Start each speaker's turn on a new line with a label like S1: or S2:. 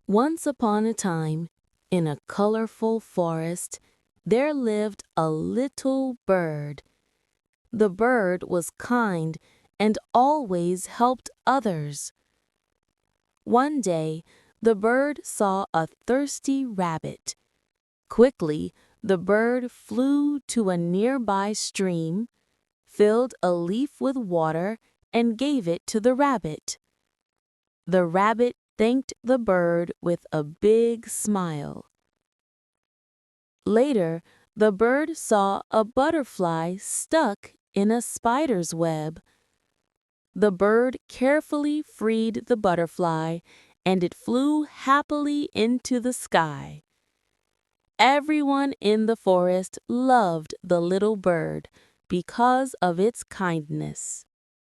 S1: Once upon a time, in a colorful forest, there lived a little bird. The bird was kind and always helped others. One day, the bird saw a thirsty rabbit. Quickly, the bird flew to a nearby stream, filled a leaf with water, and gave it to the rabbit. The rabbit thanked the bird with a big smile. Later, the bird saw a butterfly stuck in a spider's web. The bird carefully freed the butterfly, and it flew happily into the sky. Everyone in the forest loved the little bird because of its kindness.